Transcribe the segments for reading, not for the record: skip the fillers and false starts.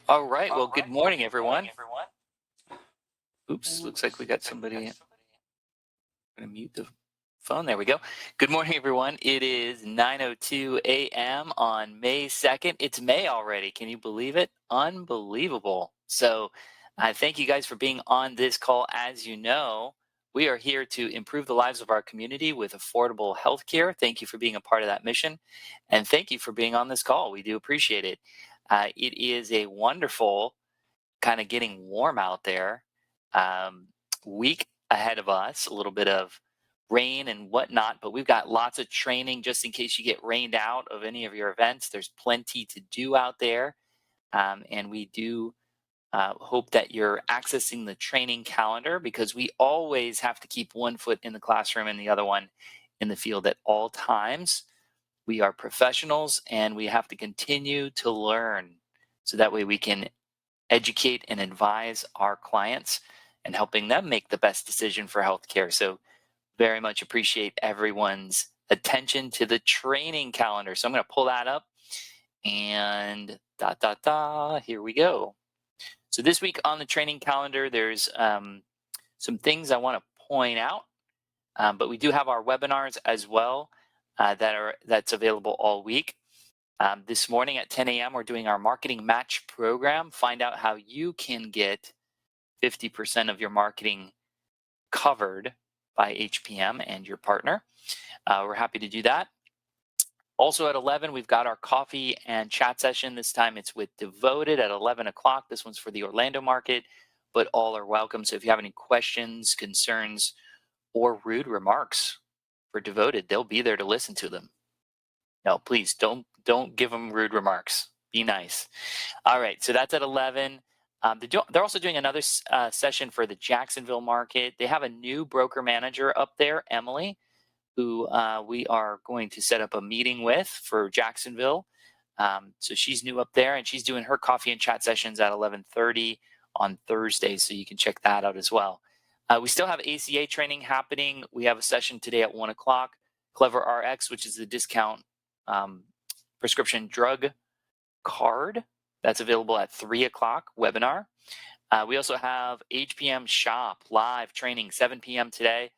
All right. Well, good morning, everyone. Oops, looks like we got somebody. I'm going to mute the phone. There we go. Good morning, everyone. It is 9:02 a.m. on May 2nd. It's May already. Can you believe it? Unbelievable. So thank you guys for being on this call. As you know, we are here to improve the lives of our community with affordable health care. Thank you for being a part of that mission. And thank you for being on this call. We do appreciate it. It is a wonderful kind of getting warm out there. Um, Week ahead of us, a little bit of rain and whatnot, but we've got lots of training just in case you get rained out of any of your events. There's plenty to do out there. And we do hope that you're accessing the training calendar because we always have to keep one foot in the classroom and the other one in the field at all times. We are professionals and we have to continue to learn so that way we can educate and advise our clients and helping them make the best decision for healthcare. So very much appreciate everyone's attention to the training calendar. So I'm going to pull that up and here we go. So this week on the training calendar, there's some things I want to point out, but we do have our webinars as well that's available all week. This morning at 10 a.m., we're doing our marketing match program. Find out how you can get 50% of your marketing covered by HPM and your partner. We're happy to do that. Also at 11, we've got our coffee and chat session. This time it's with Devoted at 11 o'clock. This one's for the Orlando market, but all are welcome. So if you have any questions, concerns, or rude remarks for Devoted, they'll be there to listen to them. No, please don't give them rude remarks. Be nice. All right, so that's at 11. They're also doing another session for the Jacksonville market. They have a new broker manager up there, Emily, who we are going to set up a meeting with for Jacksonville. So she's new up there, and she's doing her coffee and chat sessions at 11:30 on Thursday, so you can check that out as well. We still have ACA training happening. We have a session today at 1 o'clock. Clever RX, which is the discount prescription drug card, that's available at 3 o'clock webinar. We also have HPM Shop live training 7 p.m. today,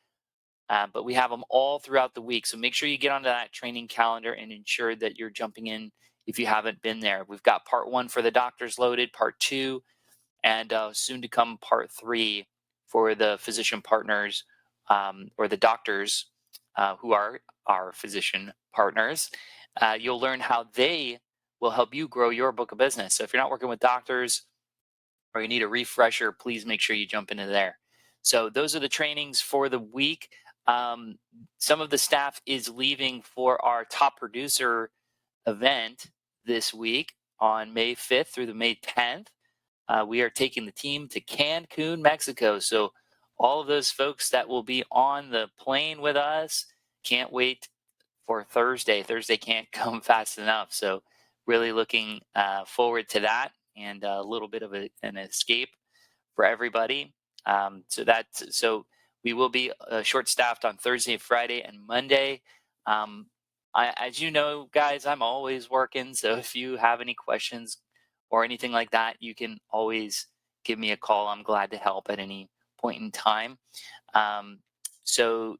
but we have them all throughout the week. So make sure you get onto that training calendar and ensure that you're jumping in if you haven't been there. We've got part 1 for the doctors loaded, part 2, and soon to come part 3 for the physician partners or the doctors who are our physician partners. You'll learn how they will help you grow your book of business. So if you're not working with doctors or you need a refresher, please make sure you jump into there. So those are the trainings for the week. Some of the staff is leaving for our top producer event this week on May 5th through the May 10th. We are taking the team to Cancun, Mexico. So all of those folks that will be on the plane with us can't wait for Thursday. Thursday can't come fast enough. So really looking forward to that and a little bit of an escape for everybody. So we will be short-staffed on Thursday, Friday, and Monday. As you know, guys, I'm always working. So if you have any questions or anything like that, you can always give me a call. I'm glad to help at any point in time. So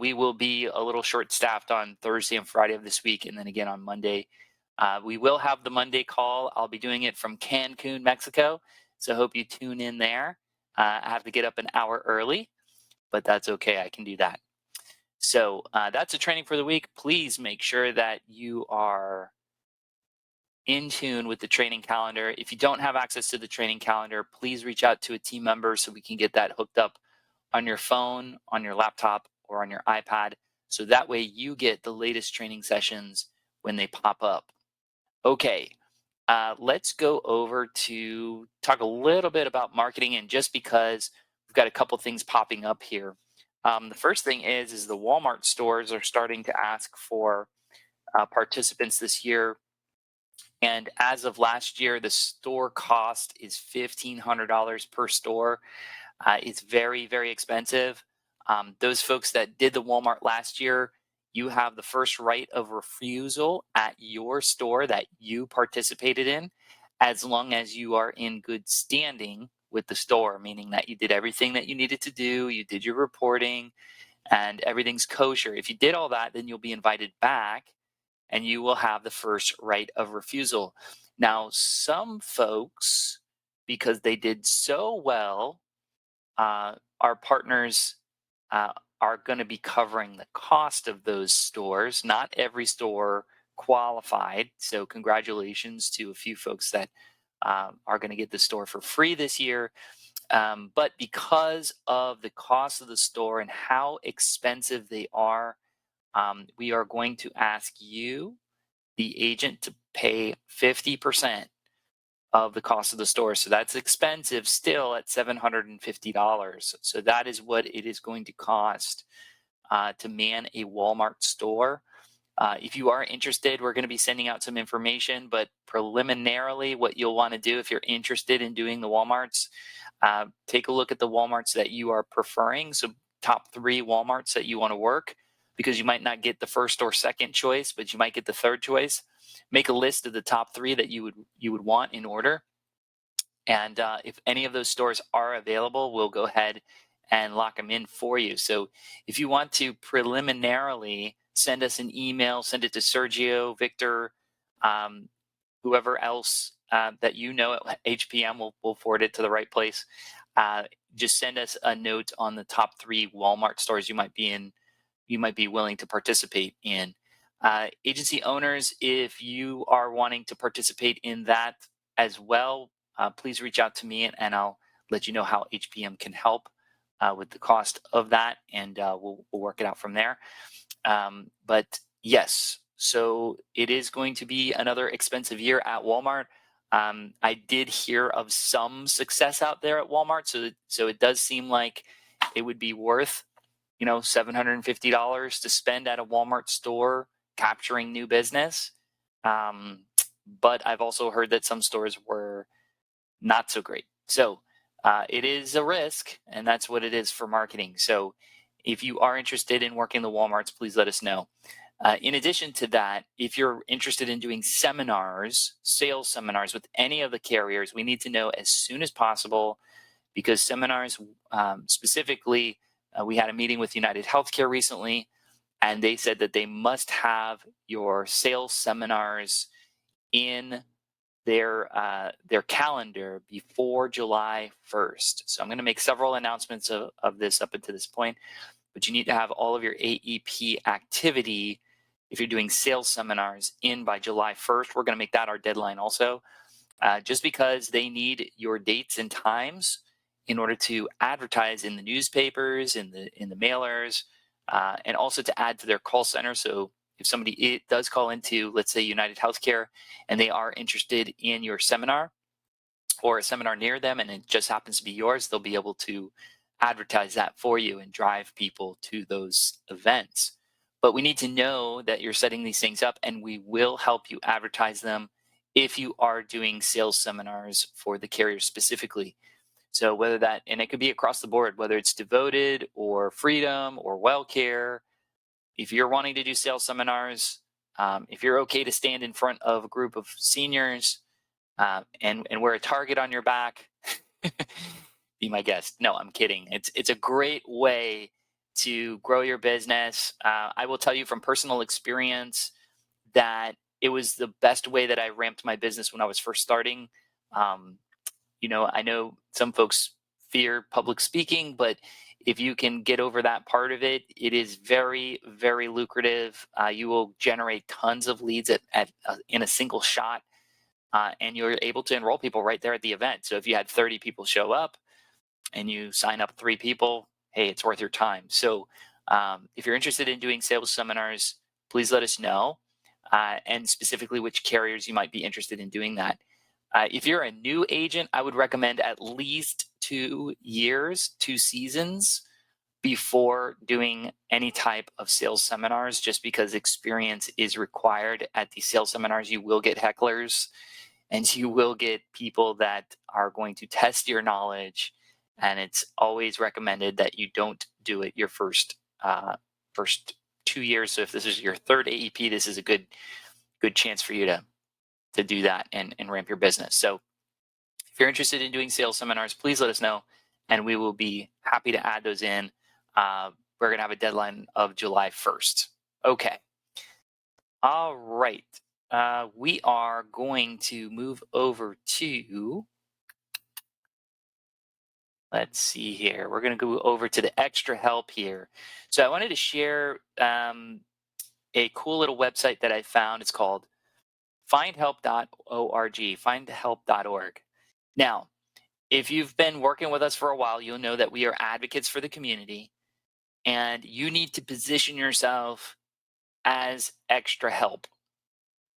we will be a little short-staffed on Thursday and Friday of this week, and then again on Monday. We will have the Monday call. I'll be doing it from Cancun, Mexico. So I hope you tune in there. I have to get up an hour early, but that's okay. I can do that. So that's a training for the week. Please make sure that you are in tune with the training calendar. If you don't have access to the training calendar, please reach out to a team member so we can get that hooked up on your phone, on your laptop, or on your iPad. So that way you get the latest training sessions when they pop up. Okay, let's go over to talk a little bit about marketing. And just because we've got a couple things popping up here. The first thing is the Walmart stores are starting to ask for participants this year. And as of last year, the store cost is $1,500 per store. It's very, very expensive. Those folks that did the Walmart last year, you have the first right of refusal at your store that you participated in. as long as you are in good standing with the store, meaning that you did everything that you needed to do, you did your reporting, and everything's kosher. If you did all that, then you'll be invited back and you will have the first right of refusal. Now, some folks, because they did so well, our partners uh, are going to be covering the cost of those stores. Not every store qualified. So, congratulations to a few folks that are going to get the store for free this year. But because of the cost of the store and how expensive they are, we are going to ask you, the agent, to pay 50% of the cost of the store. So that's expensive still at $750. So that is what it is going to cost to man a Walmart store. If you are interested, we're going to be sending out some information, but preliminarily, what you'll want to do if you're interested in doing the Walmarts, take a look at the Walmarts that you are preferring. So top 3 Walmarts that you want to work, because you might not get the first or second choice, but you might get the third choice. Make a list of the top 3 that you would want in order. And if any of those stores are available, we'll go ahead and lock them in for you. So if you want to preliminarily send us an email, send it to Sergio, Victor, whoever else that you know at HPM, will forward it to the right place. Just send us a note on the top 3 Walmart stores you might be willing to participate in. Agency owners, if you are wanting to participate in that as well, please reach out to me and I'll let you know how HPM can help with the cost of that, and we'll work it out from there. But yes, so it is going to be another expensive year at Walmart. I did hear of some success out there at Walmart, so it does seem like it would be worth, $750 to spend at a Walmart store capturing new business. But I've also heard that some stores were not so great. So it is a risk, and that's what it is for marketing. So if you are interested in working the Walmarts, please let us know. In addition to that, if you're interested in doing seminars, sales seminars with any of the carriers, we need to know as soon as possible, because seminars, specifically, we had a meeting with Unitedhealthcare recently, and they said that they must have your sales seminars in their calendar before July 1st. So I'm going to make several announcements of this up until this point, but you need to have all of your AEP activity, if you're doing sales seminars, in by July 1st. We're going to make that our deadline also, just because they need your dates and times in order to advertise in the newspapers, in the mailers, and also to add to their call center. So if somebody does call into, let's say, Unitedhealthcare, and they are interested in your seminar or a seminar near them, and it just happens to be yours, they'll be able to advertise that for you and drive people to those events. But we need to know that you're setting these things up, and we will help you advertise them if you are doing sales seminars for the carrier specifically. So whether that, and it could be across the board, whether it's Devoted or Freedom or WellCare, if you're wanting to do sales seminars, if you're okay to stand in front of a group of seniors and wear a target on your back, be my guest. No, I'm kidding. It's a great way to grow your business. I will tell you from personal experience that it was the best way that I ramped my business when I was first starting. I know some folks fear public speaking, but if you can get over that part of it, it is very, very lucrative. You will generate tons of leads in a single shot, and you're able to enroll people right there at the event. So if you had 30 people show up and you sign up 3 people, hey, it's worth your time. So if you're interested in doing sales seminars, please let us know, and specifically which carriers you might be interested in doing that. If you're a new agent, I would recommend at least 2 years, 2 seasons before doing any type of sales seminars, just because experience is required at these sales seminars. You will get hecklers, and you will get people that are going to test your knowledge. And it's always recommended that you don't do it your first 2 years. So if this is your third AEP, this is a good chance for you to do that and ramp your business. So if you're interested in doing sales seminars, please let us know, and we will be happy to add those in. We're going to have a deadline of July 1st. Okay. All right. We are going to move over to, let's see here. We're going to go over to the extra help here. So I wanted to share a cool little website that I found. It's called findhelp.org, findhelp.org. Now, if you've been working with us for a while, you'll know that we are advocates for the community, and you need to position yourself as extra help.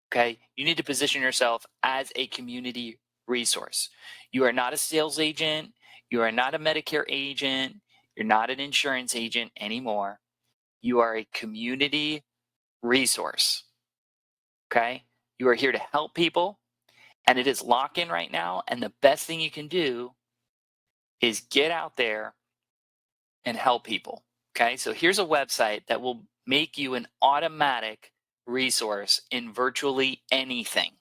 Okay? You need to position yourself as a community resource. You are not a sales agent. You are not a Medicare agent. You're not an insurance agent anymore. You are a community resource. Okay? You are here to help people, and it is lock-in right now. And the best thing you can do is get out there and help people. Okay? So here's a website that will make you an automatic resource in virtually anything.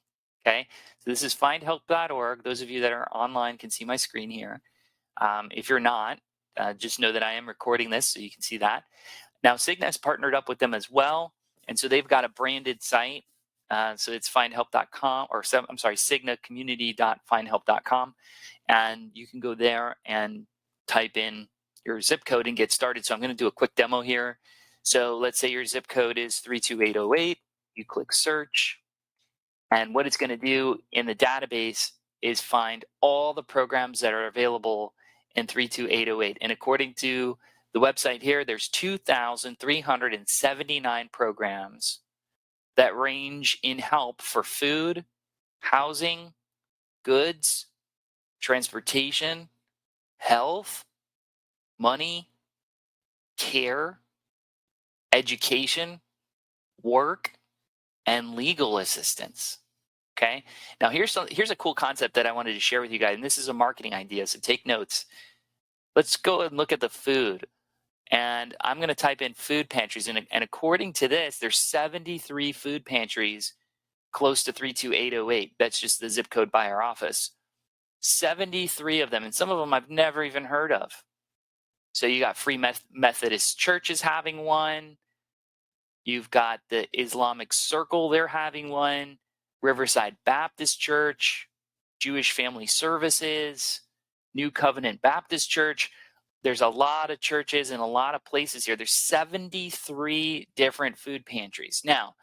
Okay? So this is findhelp.org. Those of you that are online can see my screen here. If you're not, just know that I am recording this so you can see that. Now, Cigna has partnered up with them as well. And so they've got a branded site. So it's findhelp.com, or I'm sorry, cignacommunity.findhelp.com. And you can go there and type in your zip code and get started. So I'm going to do a quick demo here. So let's say your zip code is 32808. You click search. And what it's going to do in the database is find all the programs that are available in 32808. And according to the website here, there's 2,379 programs that range in help for food, housing, goods, transportation, health, money, care, education, work, and legal assistance. Okay. Now here's a cool concept that I wanted to share with you guys, and this is a marketing idea, so take notes. Let's go and look at the food. And I'm going to type in food pantries. And according to this, there's 73 food pantries close to 32808. That's just the zip code by our office. 73 of them, and some of them I've never even heard of. So you got Free Methodist Church is having one. You've got the Islamic Circle, they're having one. Riverside Baptist Church, Jewish Family Services, New Covenant Baptist Church. There's a lot of churches and a lot of places here. There's 73 different food pantries. Now,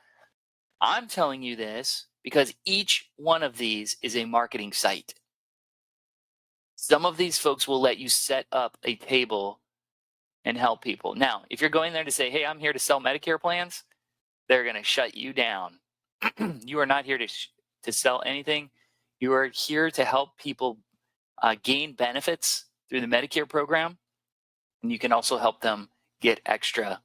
I'm telling you this because each one of these is a marketing site. Some of these folks will let you set up a table and help people. Now, if you're going there to say, hey, I'm here to sell Medicare plans, they're going to shut you down. You are not here to sell anything. You are here to help people gain benefits through the Medicare program. And you can also help them get extra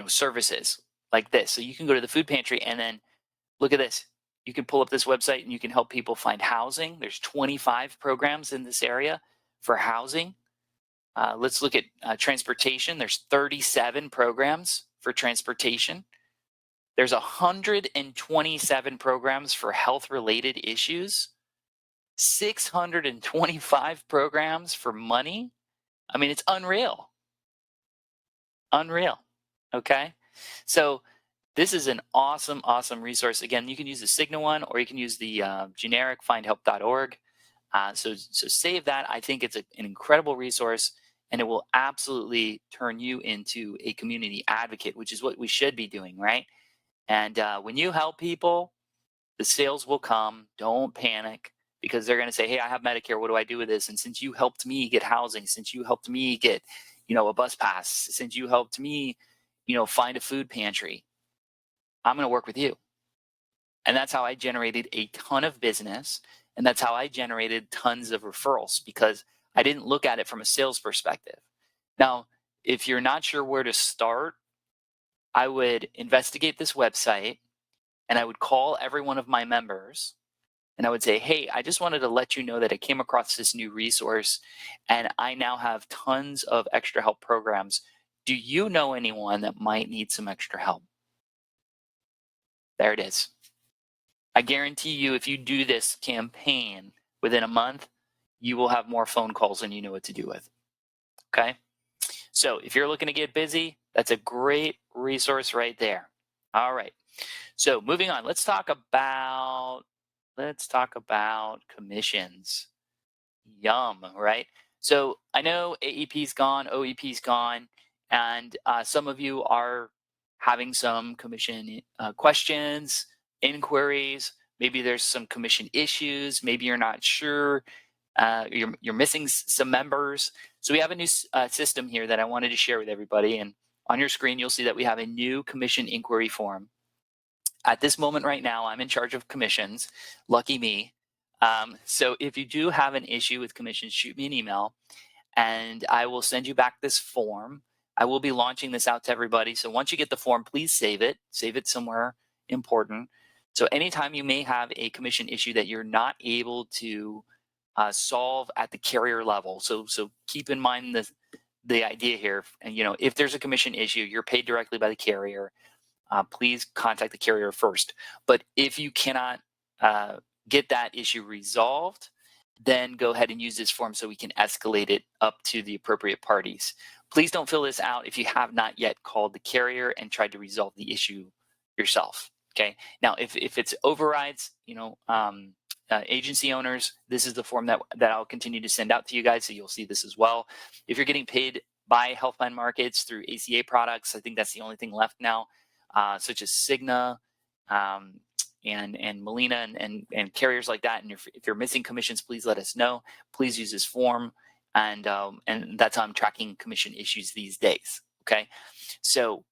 services like this. So you can go to the food pantry and then look at this. You can pull up this website and you can help people find housing. There's 25 programs in this area for housing. Let's look at transportation. There's 37 programs for transportation. There's 127 programs for health-related issues. 625 programs for money. I mean, it's unreal. Unreal. Okay. So this is an awesome, awesome resource. Again, you can use the Cigna one, or you can use the generic findhelp.org. So save that. I think it's an incredible resource, and it will absolutely turn you into a community advocate, which is what we should be doing, right? And when you help people, the sales will come. Don't panic, because they're going to say, hey, I have Medicare. What do I do with this? And since you helped me get housing, since you helped me get, a bus pass, since you helped me, find a food pantry, I'm going to work with you. And that's how I generated a ton of business. And that's how I generated tons of referrals, because I didn't look at it from a sales perspective. Now, if you're not sure where to start, I would investigate this website, and I would call every one of my members, and I would say, hey, I just wanted to let you know that I came across this new resource, and I now have tons of extra help programs. Do you know anyone that might need some extra help? There it is. I guarantee you, if you do this campaign within a month, you will have more phone calls than you know what to do with. Okay. So if you're looking to get busy, that's a great resource right there. All right. So moving on, let's talk about commissions. Yum, right? So I know AEP's gone, OEP's gone, and some of you are having some commission questions, inquiries. Maybe there's some commission issues. Maybe you're not sure. You're missing some members. So we have a new system here that I wanted to share with everybody. And on your screen, you'll see that we have a new commission inquiry form. At this moment right now, I'm in charge of commissions. Lucky me. So if you do have an issue with commissions, shoot me an email and I will send you back this form. I will be launching this out to everybody. So once you get the form, please save it somewhere important. So anytime you may have a commission issue that you're not able to solve at the carrier level. So keep in mind the idea here. And if there's a commission issue, you're paid directly by the carrier. Please contact the carrier first. But if you cannot get that issue resolved, then go ahead and use this form so we can escalate it up to the appropriate parties. Please don't fill this out if you have not yet called the carrier and tried to resolve the issue yourself. Okay. Now, if it's overrides, agency owners, this is the form that I'll continue to send out to you guys, so you'll see this as well. If you're getting paid by health plan markets through ACA products, I think that's the only thing left now, such as Cigna and Molina and carriers like that. And if you're missing commissions, please let us know. Please use this form, and that's how I'm tracking commission issues these days. Okay, so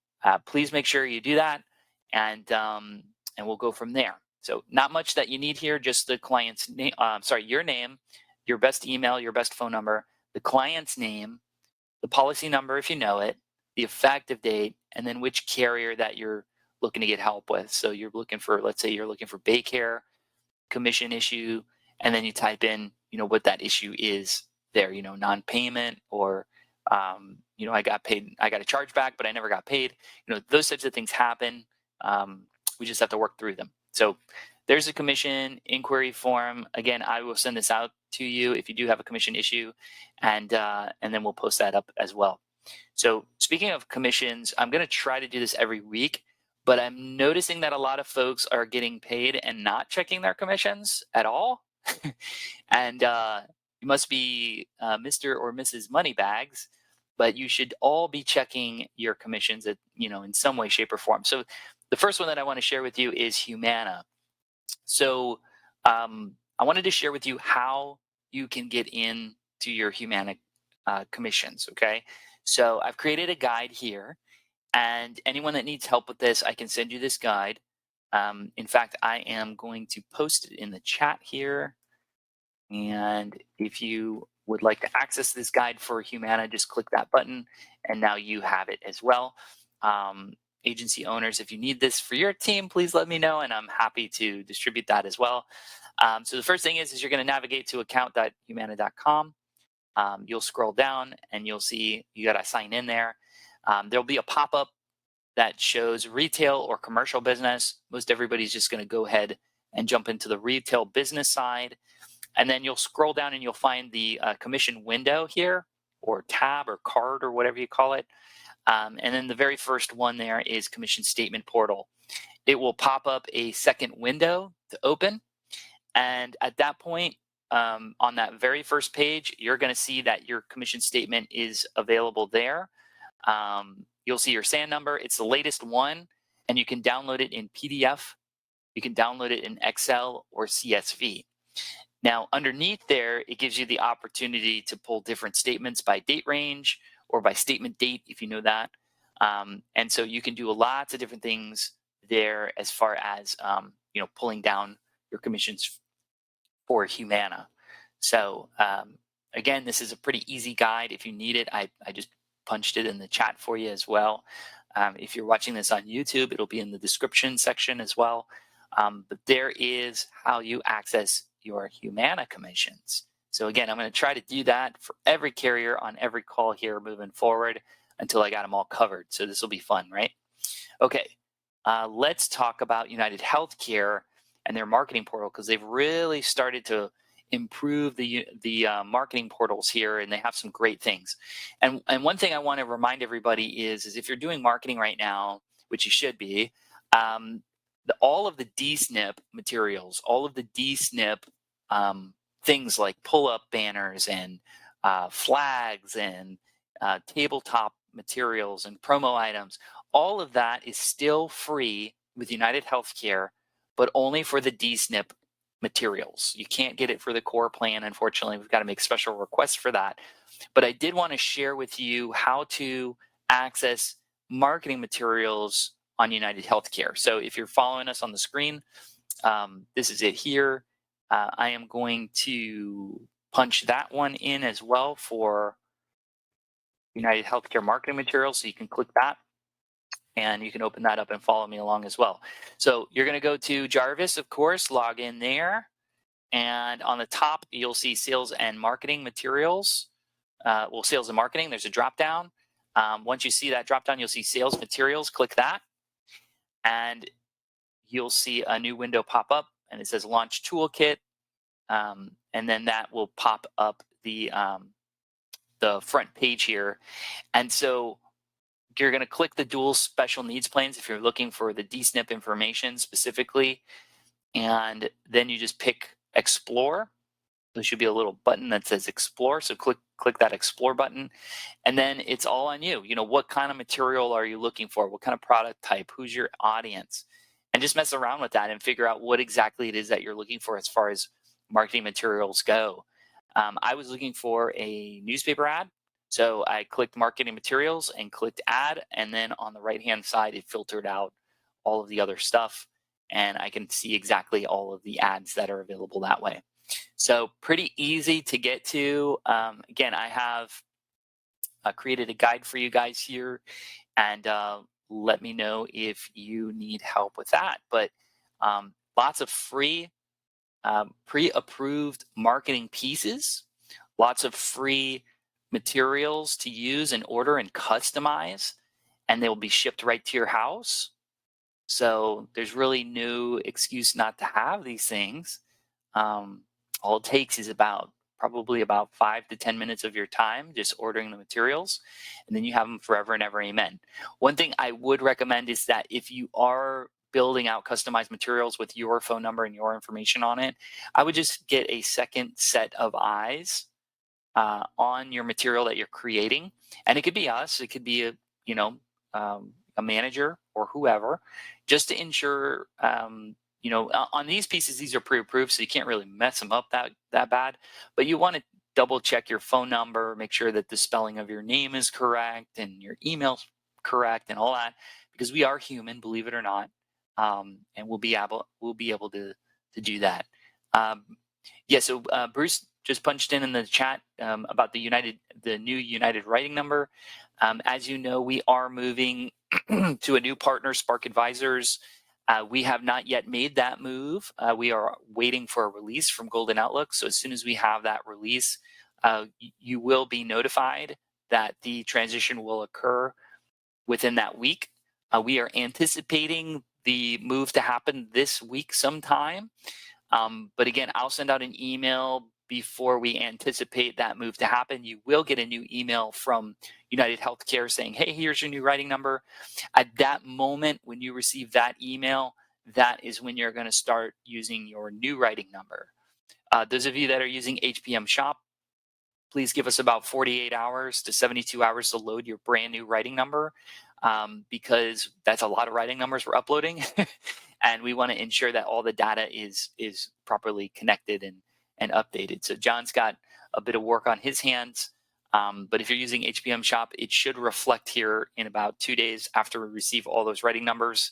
please make sure you do that, and we'll go from there. So not much that you need here, just the client's name, your name, your best email, your best phone number, the client's name, the policy number if you know it, the effective date, and then which carrier that you're looking to get help with. So you're looking for, let's say you're looking for Baycare, commission issue, and then you type in, what that issue is there, non-payment, or, I got paid, I got a chargeback, but I never got paid. Those types of things happen. We just have to work through them. So there's a commission inquiry form. Again, I will send this out to you if you do have a commission issue, and then we'll post that up as well. So speaking of commissions, I'm going to try to do this every week, but I'm noticing that a lot of folks are getting paid and not checking their commissions at all. And you must be Mr. or Mrs. Moneybags, but you should all be checking your commissions at, in some way, shape, or form. So the first one that I want to share with you is Humana. So I wanted to share with you how you can get into your Humana commissions, okay? So I've created a guide here, and anyone that needs help with this, I can send you this guide. In fact, I am going to post it in the chat here. And if you would like to access this guide for Humana, just click that button, and now you have it as well. Agency owners, if you need this for your team, please let me know, and I'm happy to distribute that as well. So the first thing is you're going to navigate to account.humana.com. You'll scroll down and you'll see you got to sign in there. There'll be a pop-up that shows retail or commercial business. Most everybody's just going to go ahead and jump into the retail business side. And then you'll scroll down and you'll find the commission window here, or tab or card or whatever you call it. And then the very first one there is commission statement portal. It will pop up a second window to open. And at that point, on that very first page, you're going to see that your commission statement is available there. You'll see your SAN number. It's the latest one, and you can download it in PDF. You can download it in Excel or CSV. Now, underneath there, it gives you the opportunity to pull different statements by date range or by statement date, if you know that. And so you can do lots of different things there as far as, pulling down your commissions for Humana. So again, this is a pretty easy guide. If you need it, I just punched it in the chat for you as well. If you're watching this on YouTube, it'll be in the description section as well. But there is how you access your Humana commissions. So again, I'm going to try to do that for every carrier on every call here moving forward until I got them all covered. So this will be fun, right? Okay, let's talk about Unitedhealthcare. and their marketing portal, because they've really started to improve the marketing portals here, and they have some great things. And one thing I want to remind everybody is if you're doing marketing right now, which you should be, all of the DSNP materials, all of the DSNP things like pull-up banners and flags and tabletop materials and promo items, all of that is still free with Unitedhealthcare, but only for the DSNP materials. You can't get it for the core plan, unfortunately. We've got to make special requests for that. But I did want to share with you how to access marketing materials on Unitedhealthcare. So if you're following us on the screen, this is it here. I am going to punch that one in as well for Unitedhealthcare marketing materials. So you can click that and you can open that up and follow me along as well. So you're going to go to Jarvis, of course, log in there. And on the top, you'll see sales and marketing materials. Well, sales and marketing, there's a drop down. Once you see that drop down, you'll see sales materials. Click that. And you'll see a new window pop up, and it says launch toolkit. And then that will pop up the front page here. And so you're going to click the dual special needs plans if you're looking for the DSNP information specifically. And then you just pick explore. There should be a little button that says explore. So click that explore button. And then it's all on you. You know, what kind of material are you looking for? What kind of product type? Who's your audience? And just mess around with that and figure out what exactly it is that you're looking for as far as marketing materials go. I was looking for a newspaper ad. So I clicked marketing materials and clicked add. And then on the right-hand side, it filtered out all of the other stuff. And I can see exactly all of the ads that are available that way. So pretty easy to get to. Again, I have created a guide for you guys here, and let me know if you need help with that. But lots of free pre-approved marketing pieces, lots of free materials to use and order and customize, and they will be shipped right to your house. So there's really no excuse not to have these things. All it takes is probably about 5 to 10 minutes of your time just ordering the materials, and then you have them forever and ever, amen. One thing I would recommend is that if you are building out customized materials with your phone number and your information on it, I would just get a second set of eyes on your material that you're creating. And it could be us, it could be a manager or whoever, just to ensure on these pieces, these are pre-approved, so you can't really mess them up that bad. But you want to double check your phone number, make sure that the spelling of your name is correct and your email's correct and all that, because we are human, believe it or not, and we'll be able to do that. So Bruce just punched in the chat about the new United writing number. As you know, we are moving to a new partner, Spark Advisors. We have not yet made that move. We are waiting for a release from Golden Outlook. So as soon as we have that release, you will be notified that the transition will occur within that week. We are anticipating the move to happen this week sometime. But again, I'll send out an email before we anticipate that move to happen. You will get a new email from Unitedhealthcare saying, hey, here's your new writing number. At that moment, when you receive that email, that is when you're going to start using your new writing number. Those of you that are using HPM Shop, please give us about 48 hours to 72 hours to load your brand new writing number, because that's a lot of writing numbers we're uploading. And we want to ensure that all the data is properly connected and updated. So John's got a bit of work on his hands. But if you're using HPM Shop, it should reflect here in about 2 days after we receive all those writing numbers,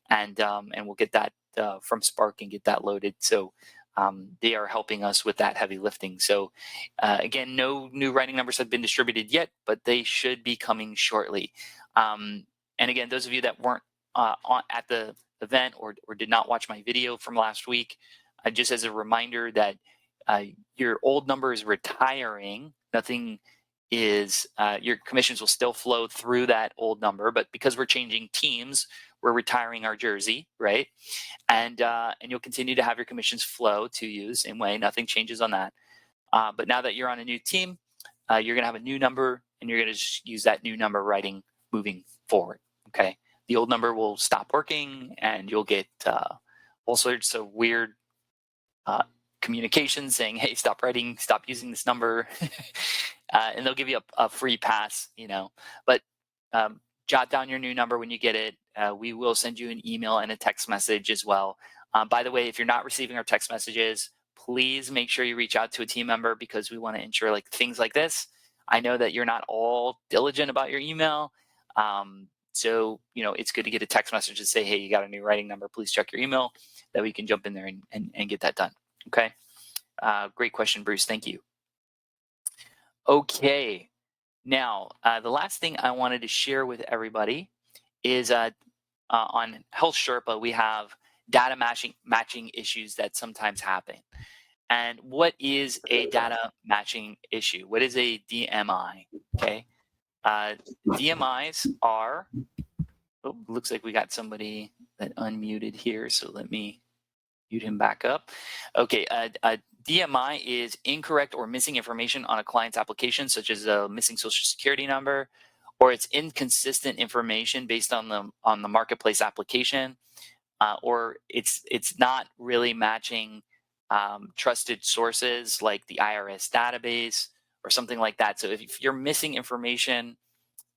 and we'll get that from Spark and get that loaded. So they are helping us with that heavy lifting. So again, no new writing numbers have been distributed yet, but they should be coming shortly. And again, those of you that weren't at the event or did not watch my video from last week, just as a reminder that your old number is retiring. Nothing is, your commissions will still flow through that old number, but because we're changing teams, we're retiring our jersey, right? And you'll continue to have your commissions flow to you same way. Nothing changes on that. But now that you're on a new team, you're going to have a new number, and you're going to just use that new number writing moving forward. Okay, the old number will stop working, and you'll get all sorts of weird communications saying, "Hey, stop writing, stop using this number," and they'll give you a free pass, But jot down your new number when you get it. We will send you an email and a text message as well. By the way, if you're not receiving our text messages, please make sure you reach out to a team member, because we want to ensure like things like this. I know that you're not all diligent about your email. So, it's good to get a text message to say, hey, you got a new writing number. Please check your email, that we can jump in there and get that done. Okay. Great question, Bruce. Thank you. Okay. Now, the last thing I wanted to share with everybody is on HealthSherpa, we have data matching issues that sometimes happen. And what is a data matching issue? What is a DMI? Okay. DMIs are, looks like we got somebody that unmuted here. So let me mute him back up. Okay. A DMI is incorrect or missing information on a client's application, such as a missing social security number, or it's inconsistent information based on the marketplace application, or it's not really matching trusted sources like the IRS database or something like that. So if you're missing information,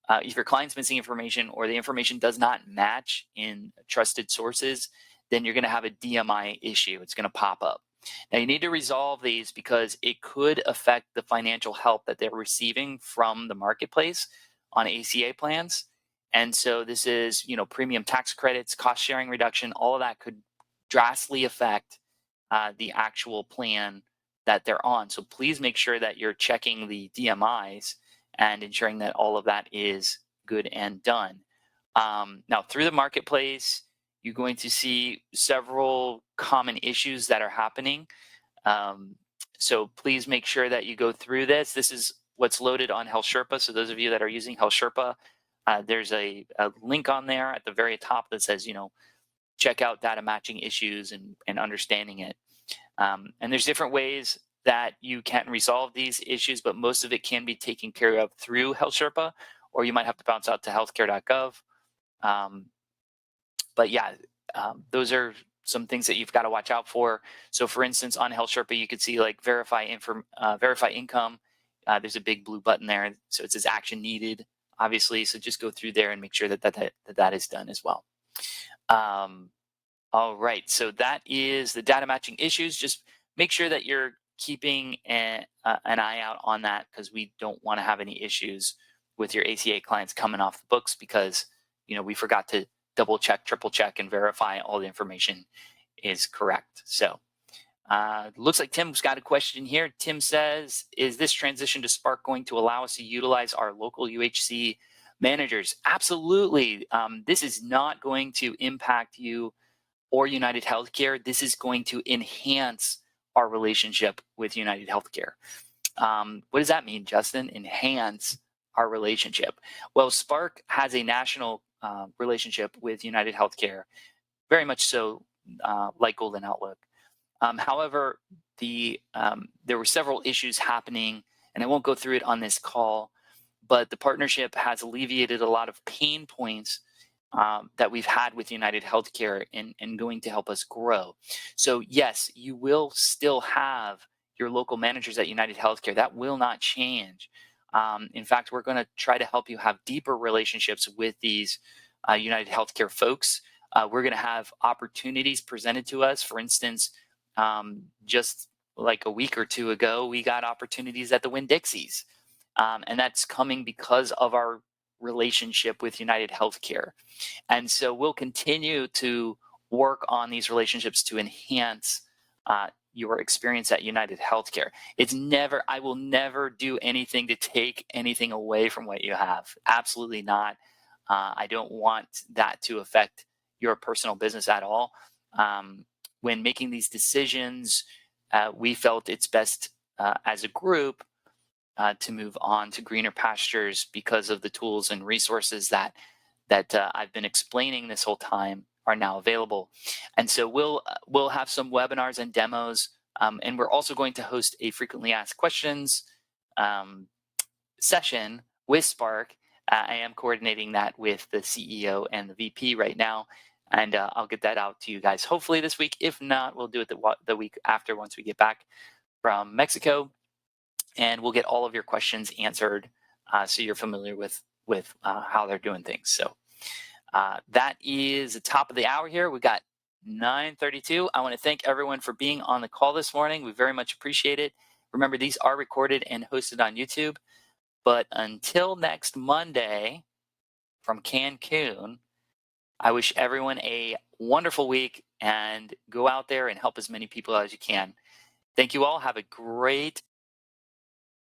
if your client's missing information, or the information does not match in trusted sources, then you're going to have a DMI issue. It's going to pop up. Now, you need to resolve these, because it could affect the financial help that they're receiving from the marketplace on ACA plans. And so this is, premium tax credits, cost sharing reduction, all of that could drastically affect the actual plan that they're on. So please make sure that you're checking the DMIs and ensuring that all of that is good and done. Now, through the marketplace, you're going to see several common issues that are happening. So please make sure that you go through this. This is what's loaded on HealthSherpa. So those of you that are using HealthSherpa, there's a link on there at the very top that says, check out data matching issues and understanding it. And there's different ways that you can resolve these issues, but most of it can be taken care of through HealthSherpa, or you might have to bounce out to healthcare.gov. But yeah, those are some things that you've got to watch out for. So for instance, on HealthSherpa, you could see like verify income. There's a big blue button there. So it says action needed, obviously. So just go through there and make sure that is done as well. All right, so that is the data matching issues. Just make sure that you're keeping an eye out on that, because we don't want to have any issues with your ACA clients coming off the books because, we forgot to double check, triple check, and verify all the information is correct. So looks like Tim's got a question here. Tim says, is this transition to Spark going to allow us to utilize our local UHC managers? Absolutely. This is not going to impact you or Unitedhealthcare. This is going to enhance our relationship with Unitedhealthcare. What does that mean, Justin? Enhance our relationship. Well, Spark has a national relationship with Unitedhealthcare, very much so like Golden Outlook. However, there were several issues happening, and I won't go through it on this call, but the partnership has alleviated a lot of pain points that we've had with Unitedhealthcare and going to help us grow. So yes, you will still have your local managers at Unitedhealthcare. That will not change. In fact, we're going to try to help you have deeper relationships with these Unitedhealthcare folks. We're going to have opportunities presented to us. For instance, just like a week or two ago, we got opportunities at the Winn-Dixies. And that's coming because of our relationship with Unitedhealthcare. And so we'll continue to work on these relationships to enhance your experience at Unitedhealthcare. I will never do anything to take anything away from what you have. Absolutely not. I don't want that to affect your personal business at all. When making these decisions, we felt it's best as a group to move on to greener pastures because of the tools and resources that that I've been explaining this whole time are now available. And so we'll have some webinars and demos, and we're also going to host a frequently asked questions session with Spark. I am coordinating that with the CEO and the VP right now, and I'll get that out to you guys hopefully this week. If not, we'll do it the week after once we get back from Mexico, and we'll get all of your questions answered so you're familiar with how they're doing things. So that is the top of the hour here. We got 9:32. I want to thank everyone for being on the call this morning. We very much appreciate it. Remember, these are recorded and hosted on YouTube. But until next Monday from Cancun, I wish everyone a wonderful week, and go out there and help as many people as you can. Thank you all. Have a great